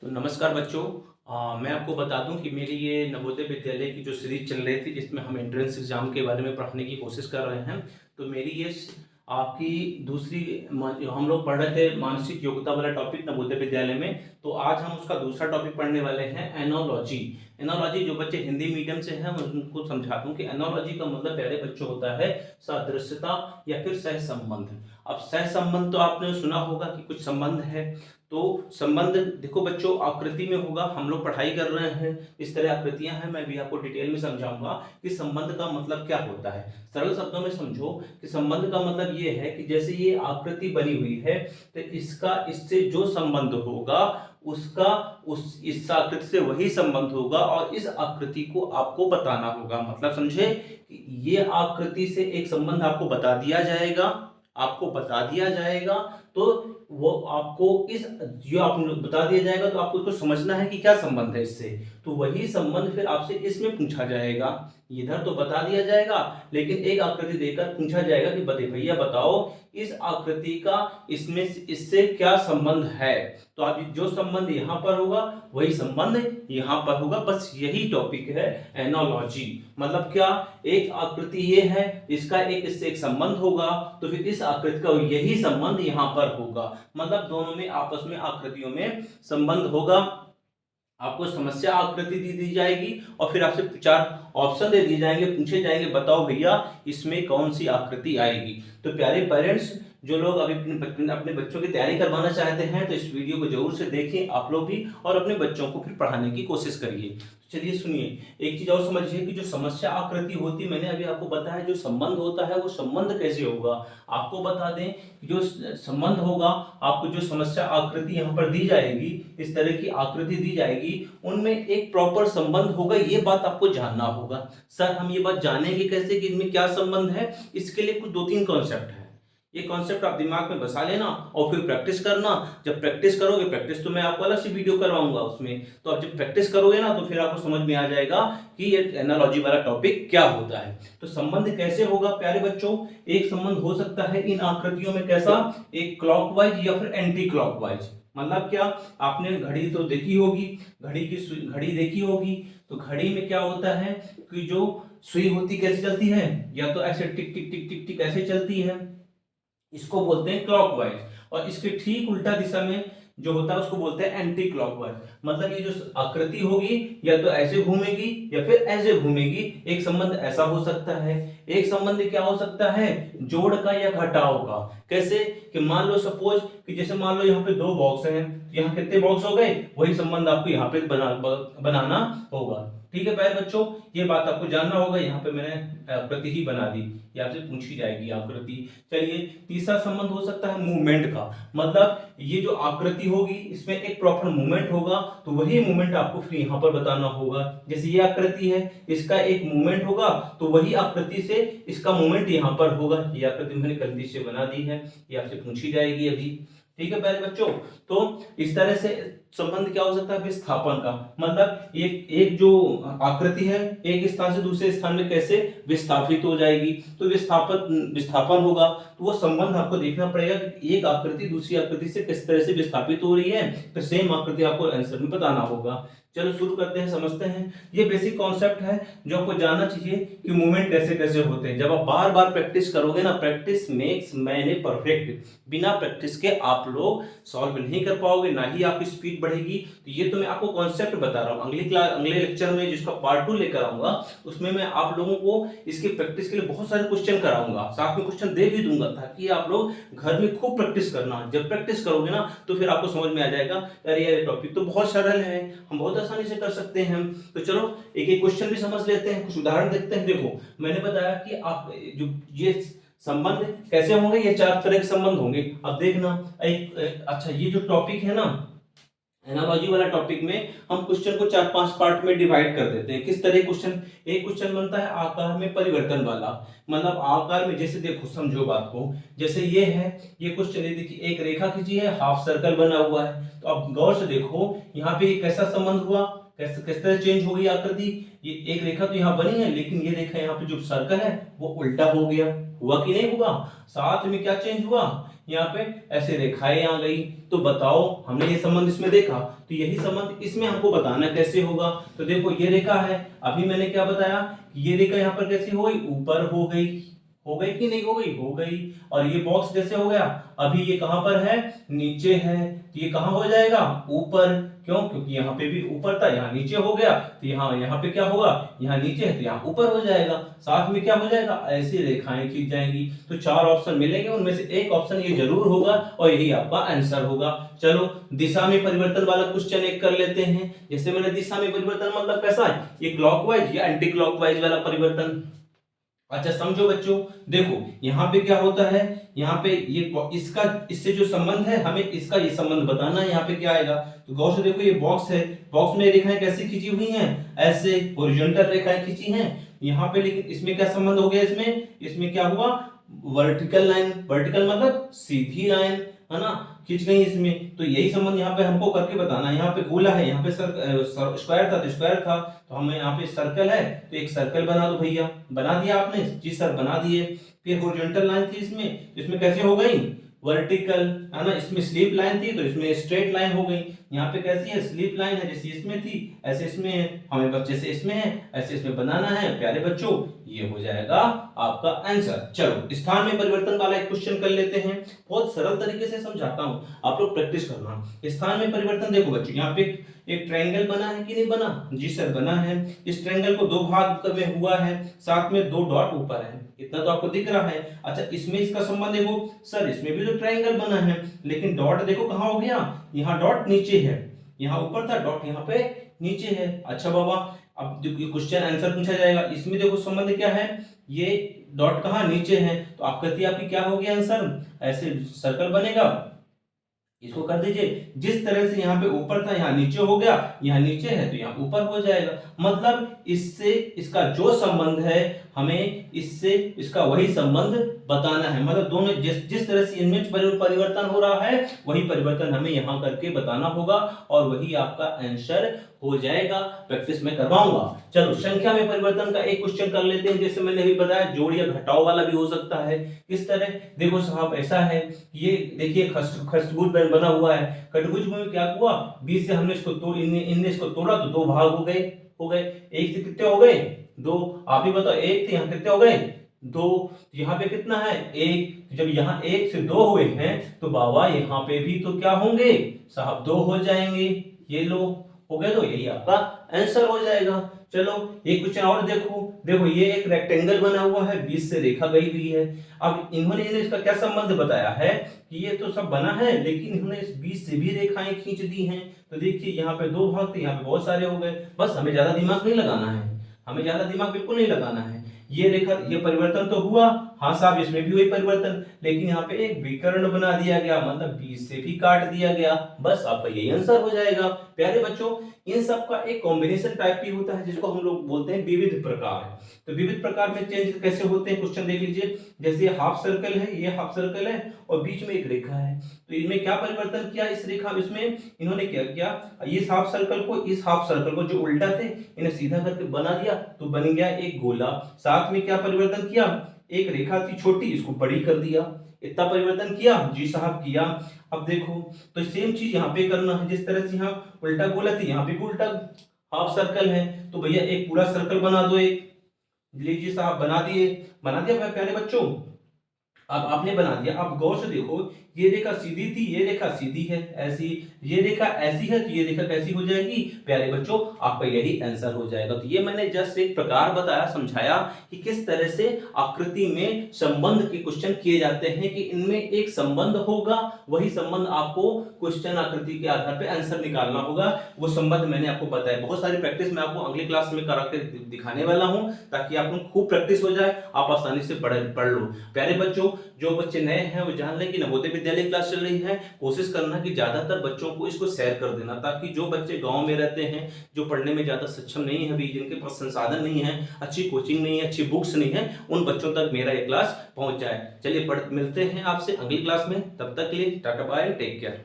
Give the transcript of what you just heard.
तो नमस्कार बच्चों। मैं आपको बता दूं कि मेरी ये नवोदय विद्यालय की जो सीरीज चल रही थी जिसमें हम एंट्रेंस एग्जाम के बारे में पढ़ने की कोशिश कर रहे हैं। तो मेरी ये आपकी दूसरी हम लोग पढ़ रहे थे मानसिक योग्यता वाला टॉपिक नवोदय विद्यालय में। तो आज हम उसका दूसरा टॉपिक पढ़ने वाले हैं एनोलॉजी। एनोलॉजी जो बच्चे हिंदी मीडियम से हैं मैं उनको समझा दूं कि एनोलॉजी का मतलब प्यारे बच्चों होता है सादृश्यता या फिर सहसंबंध। अब सहसंबंध तो आपने सुना होगा कि कुछ संबंध है। तो संबंध देखो बच्चों आकृति में होगा। हम लोग पढ़ाई कर रहे हैं, इस तरह आकृतियां हैं, मैं भी आपको डिटेल में समझाऊंगा कि संबंध का मतलब क्या होता है। सरल शब्दों में समझो कि संबंध का मतलब ये है कि जैसे ये आकृति बनी हुई है तो इसका इससे जो संबंध होगा उसका उस इस आकृति से वही संबंध होगा और इस आकृति को आपको बताना होगा। मतलब समझे कि ये आकृति से एक संबंध आपको बता दिया जाएगा, आपको बता दिया जाएगा। तो वो आपको इस जो आपको बता दिया जाएगा तो आपको उसको समझना है कि क्या संबंध है इससे। तो वही संबंध फिर आपसे इसमें पूछा जाएगा। इधर तो बता दिया जाएगा लेकिन एक आकृति देकर पूछा जाएगा कि बता भैया बताओ इस आकृति का इसमें इससे क्या संबंध है। तो आप जो संबंध यहाँ पर होगा वही संबंध यहाँ पर होगा। बस यही टॉपिक है एनोलॉजी। मतलब क्या, एक आकृति ये है, इसका एक इससे एक संबंध होगा तो फिर इस आकृति का यही संबंध यहाँ पर होगा। मतलब दोनों में आपस में आकृतियों में संबंध होगा। आपको समस्या आकृति दी जाएगी और फिर आपसे चार ऑप्शन दे दिए जाएंगे, पूछे जाएंगे बताओ भैया इसमें कौन सी आकृति आएगी। तो प्यारे पेरेंट्स जो लोग अभी अपने बच्चों की तैयारी करवाना चाहते हैं तो इस वीडियो को जरूर से देखें आप लोग भी और अपने बच्चों को फिर पढ़ाने की कोशिश करिए। चलिए सुनिए, एक चीज और समझिए कि जो समस्या आकृति होती है, मैंने अभी आपको बताया जो संबंध होता है वो संबंध कैसे होगा। आपको बता दें कि जो संबंध होगा, आपको जो समस्या आकृति यहाँ पर दी जाएगी, इस तरह की आकृति दी जाएगी, उनमें एक प्रॉपर संबंध होगा। ये बात आपको जानना होगा। सर हम ये बात जानेंगे कैसे कि इनमें क्या संबंध है? इसके लिए कुछ दो तीन कॉन्सेप्ट है। ये कॉन्सेप्ट आप दिमाग में बसा लेना और फिर प्रैक्टिस करना। जब प्रैक्टिस करोगे, प्रैक्टिस तो मैं आपको अलग से वीडियो करवाऊंगा उसमें, तो आप जब प्रैक्टिस करोगे ना तो फिर आपको समझ में आ जाएगा कि ये एनालॉजी वाला टॉपिक क्या होता है। तो संबंध कैसे होगा प्यारे बच्चों? एक संबंध हो सकता है इन आकृतियों में कैसा, एक क्लॉकवाइज या फिर एंटी क्लॉकवाइज। मतलब क्या, आपने घड़ी तो देखी होगी, घड़ी देखी होगी। तो घड़ी में क्या होता है कि जो सुई होती कैसे चलती है, या तो ऐसे टिक टिक टिक टिक टिक ऐसे चलती है, इसको बोलते हैं क्लॉकवाइज। और इसके ठीक उल्टा दिशा में जो होता है उसको बोलते हैं एंटी क्लॉकवाइज। मतलब ये जो आकृति होगी या तो ऐसे घूमेगी या फिर ऐसे घूमेगी। एक संबंध ऐसा हो सकता है, एक संबंध क्या हो सकता है, जोड़ का या घटाव का। कैसे कि मान लो सपोज कि जैसे मान लो यहाँ पे दो बॉक्स हैं, यहाँ कितने बॉक्स हो गए, वही संबंध आपको यहाँ पे बनाना होगा। ठीक है प्यारे बच्चों, ये बात आपको जानना होगा। यहाँ पे मैंने आकृति ही बना दी, ये आपसे पूछी जाएगी आकृति। चलिए, तीसरा संबंध हो सकता है मूवमेंट का। मतलब ये जो आकृति होगी इसमें एक प्रॉपर मूवमेंट होगा, तो वही मूवमेंट आपको फिर यहाँ पर बताना होगा। जैसे ये आकृति है, इसका एक मूवमेंट होगा तो वही आकृति से इसका मूवमेंट यहाँ पर होगा। ये आकृति मैंने गलती से बना दी है, ये आपसे पूछी जाएगी अभी। ठीक है प्यारे बच्चों, तो इस तरह से संबंध क्या हो सकता है विस्थापन का। मतलब एक एक जो आकृति है एक स्थान से दूसरे स्थान में कैसे विस्थापित हो जाएगी, तो विस्थापन होगा। तो वो संबंध आपको देखना पड़ेगा कि एक आकृति दूसरी आकृति से किस तरह से विस्थापित हो रही है, तो सेम आकृति आपको आंसर में बताना होगा। चलो शुरू करते हैं, समझते हैं। ये बेसिक कॉन्सेप्ट है जो आपको जानना चाहिए कि मूवमेंट कैसे कैसे होते हैं। जब आप बार बार प्रैक्टिस करोगे ना, practice makes man a perfect. बिना प्रैक्टिस के आप लोग सॉल्व नहीं कर पाओगे, ना ही आपकी स्पीड बढ़ेगी। तो ये तो मैं आपको कॉन्सेप्ट बता रहा हूँ। अगले लेक्चर में जिसका पार्ट 2 लेकर आऊंगा उसमें मैं आप लोगों को इसकी प्रैक्टिस के लिए बहुत सारे क्वेश्चन कराऊंगा, साथ में क्वेश्चन दे भी दूंगा ताकि आप लोग घर में खूब प्रैक्टिस करना। जब प्रैक्टिस करोगे ना तो फिर आपको समझ में आ जाएगा अरे ये टॉपिक तो बहुत सरल है, हम बहुत आसानी से कर सकते हैं। तो चलो एक एक क्वेश्चन भी समझ लेते हैं, कुछ उदाहरण देखते हैं। देखो मैंने बताया कि आप जो ये संबंध कैसे होंगे, ये चार तरह के संबंध होंगे। अब देखना एक अच्छा ये जो टॉपिक है ना एनालॉजी वाला टॉपिक में, हम क्वेश्चन को 4-5 पार्ट में डिवाइड कर देते हैं। किस तरह क्वेश्चन, एक क्वेश्चन बनता है आकार में परिवर्तन वाला। मतलब आकार में, जैसे देखो समझो बात को, जैसे ये है, ये क्वेश्चन ये देखिए एक रेखा खींची है, हाफ सर्कल बना हुआ है। तो अब गौर से देखो यहाँ पे कैसा संबंध हुआ, किस तरह चेंज हो गई आकृति। ये एक रेखा तो यहाँ बनी है, लेकिन ये रेखा यहाँ पे जो सर्कल है वो उल्टा हो गया। हुआ कि नहीं हुआ। साथ में क्या चेंज हुआ, यहाँ पे ऐसे रेखाएं आ गई। तो बताओ, हमने ये संबंध इसमें देखा, तो यही संबंध इसमें हमको बताना कैसे होगा। तो देखो ये रेखा है, अभी मैंने क्या बताया कि ये रेखा यहाँ पर कैसी हो गई, ऊपर हो गई। हो गई कि नहीं हो गई, हो गई। और ये बॉक्स कैसे हो गया, अभी ये कहां पर है, नीचे है, तो ये कहां हो जाएगा, ऊपर। क्यों, क्योंकि यहाँ पे भी ऊपर था, यहाँ नीचे हो गया, तो यहाँ पे क्या होगा, यहाँ नीचे है तो यहाँ ऊपर हो जाएगा। साथ में क्या हो जाएगा, ऐसी रेखाएं खींच जाएंगी। तो 4 ऑप्शन मिलेंगे, उनमें से एक ऑप्शन ये जरूर होगा और यही आपका आंसर होगा। चलो दिशा में परिवर्तन वाला क्वेश्चन एक कर लेते हैं। जैसे मैंने दिशा में परिवर्तन मतलब कैसा है, ये क्लॉकवाइज या एंटी क्लॉकवाइज वाला परिवर्तन। अच्छा समझो बच्चों, देखो यहाँ पे क्या होता है, यहाँ पे ये इसका इससे जो संबंध है, हमें इसका ये संबंध बताना है। यहाँ पे क्या आएगा, तो गौर से देखो ये बॉक्स है, बॉक्स में रेखाएं कैसी खींची हुई हैं, ऐसे हॉरिजॉन्टल रेखाएं खींची हैं यहाँ पे। लेकिन इसमें क्या संबंध हो गया, इसमें क्या हुआ, वर्टिकल लाइन। वर्टिकल मतलब सीधी लाइन, है ना, खींच गई इसमें। तो यही संबंध यहाँ पे हमको करके बताना है। यहाँ पे गोला है, यहाँ पे स्क्वायर था तो स्क्वायर था, तो हमें यहाँ पे सर्कल है तो एक सर्कल बना दो भैया। बना दिया आपने, जी सर बना दिए। फिर हॉरिजॉन्टल लाइन थी इसमें कैसे हो गई, वर्टिकल, है ना। इसमें स्लिप लाइन थी तो इसमें स्ट्रेट लाइन हो गई। यहाँ पे कैसी है, स्लिप लाइन है, जैसे इसमें थी ऐसे इसमें है। हमें बच्चे से इसमें है ऐसे इसमें बनाना है प्यारे बच्चों, ये हो जाएगा आपका आंसर। चलो स्थान में परिवर्तन वाला एक क्वेश्चन कर लेते हैं। बहुत सरल तरीके से समझाता हूं, आप लोग प्रैक्टिस करना। स्थान में परिवर्तन देखो बच्चों, यहाँ पे एक ट्रायंगल बना है कि नहीं बना, जी सर बना है। इस ट्रायंगल को 2 भाग में हुआ है, साथ में 2 डॉट ऊपर है, इतना तो आपको दिख रहा है। अच्छा इसमें इसका संबंध देखो सर, इसमें भी तो ट्रायंगल बना है, लेकिन डॉट देखो कहां हो गया, यहाँ डॉट नीचे है, यहाँ ऊपर था डॉट यहाँ पे नीचे है। अच्छा बाबा, अब क्वेश्चन आंसर पूछा जाएगा, इसमें देखो संबंध क्या है, ये डॉट कहां नीचे है, तो आप कहती आपकी क्या होगी आंसर, ऐसे सर्कल बनेगा। इसको कर दीजिए, जिस तरह से यहाँ पे ऊपर था यहाँ नीचे हो गया, यहाँ नीचे है तो यहाँ ऊपर हो जाएगा। मतलब इससे इसका जो संबंध है, हमें इससे इसका वही संबंध बताना है। मतलब दोनों जिस तरह से इनमें परिवर्तन हो रहा है, वही परिवर्तन हमें यहाँ करके बताना होगा और वही आपका आंसर हो जाएगा। प्रैक्टिस में करवाऊंगा। चलो संख्या में परिवर्तन का एक क्वेश्चन कर लेते हैं। जैसे मैंने अभी बताया, जोड़ या घटाव वाला भी हो सकता है। किस तरह, देखो साहब ऐसा है, ये देखिए खष्टभुज बना हुआ है। खष्टभुज में क्या हुआ, 20 से हमने इसको इनने इसको तोड़ा तो 2 भाग हो गए। एक से कितने हो गए, 2। आप ही बताओ, एक थे, यहाँ कितने हो गए, 2। यहाँ पे कितना है, 1। जब यहाँ 1 से 2 हुए हैं तो बाबा यहाँ पे भी तो क्या होंगे साहब, 2 हो जाएंगे। ये लो हो गए, तो यही आपका आंसर हो जाएगा। चलो एक क्वेश्चन और देखो ये एक रेक्टेंगल बना हुआ है, बीच से रेखा गई हुई है। अब इन्होंने इसका क्या संबंध बताया है कि ये तो सब बना है, लेकिन इन्होंने इस बीच से भी रेखाएं खींच दी हैं। तो देखिए यहाँ पे 2 भाग थे, यहाँ पे बहुत सारे हो गए। बस हमें ज्यादा दिमाग नहीं लगाना है, हमें ज्यादा दिमाग बिल्कुल नहीं लगाना है। ये रेखा, ये परिवर्तन तो हुआ, हाँ साहब इसमें भी हुई परिवर्तन, लेकिन यहाँ पे एक विकर्ण बना दिया गया, मतलब बीच से भी काट दिया गया। बस आपका यही आंसर हो जाएगा। प्यारे बच्चों, इन सब का एक कॉम्बिनेशन टाइप भी होता है, जिसको हम लोग बोलते हैं विविध प्रकार। तो विविध प्रकार में चेंज कैसे होते हैं, क्वेश्चन देख लीजिए। जैसे हाफ सर्कल है, ये हाफ सर्कल है और बीच में एक रेखा है, तो इनमें क्या परिवर्तन किया, इस रेखा इसमें इन्होंने क्या किया, इस हाफ सर्कल को जो उल्टा थे इन्हें सीधा करके बना दिया, तो बन गया एक गोला। साथ में क्या परिवर्तन किया, एक रेखा थी छोटी, इसको बड़ी कर दिया। इतना परिवर्तन किया, जी साहब किया। अब देखो, तो सेम चीज यहाँ पे करना है। जिस तरह से यहाँ उल्टा गोला थी, यहाँ पे उल्टा हाफ सर्कल है, तो भैया एक पूरा सर्कल बना दो। एक लीजिए साहब, बना दिया प्यारे बच्चों। अब आपने बना दिया। अब गौर से देखो, ये रेखा सीधी थी, ये रेखा सीधी है ऐसी, ये रेखा ऐसी है, तो ये रेखा कैसी हो जाएगी प्यारे बच्चों, आपका यही आंसर हो जाएगा। तो ये मैंने जस्ट एक प्रकार बताया, समझाया कि किस तरह से आकृति में संबंध के क्वेश्चन किए जाते हैं, कि इनमें एक संबंध होगा, वही संबंध आपको क्वेश्चन आकृति के आधार पर आंसर निकालना होगा। वो संबंध मैंने आपको बताया। बहुत सारी प्रैक्टिस मैं आपको अगली क्लास में करा के दिखाने वाला हूं, ताकि आप लोग खूब प्रैक्टिस हो जाए, आप आसानी से पढ़ लो। प्यारे बच्चों, जो बच्चे नए हैं वो जान लें कि नवोदय विद्यालय क्लास चल रही है। कोशिश करना कि ज्यादातर बच्चों को इसको शेयर कर देना, ताकि जो बच्चे गांव में रहते हैं, जो पढ़ने में ज्यादा सक्षम नहीं है अभी, जिनके पास संसाधन नहीं है, अच्छी कोचिंग नहीं है, अच्छी बुक्स नहीं है, उन बच्चों तक मेरा ये क्लास पहुंच जाए। चलिए मिलते हैं आपसे अगली क्लास में, तब तक के लिए टाटा बाय, टेक केयर।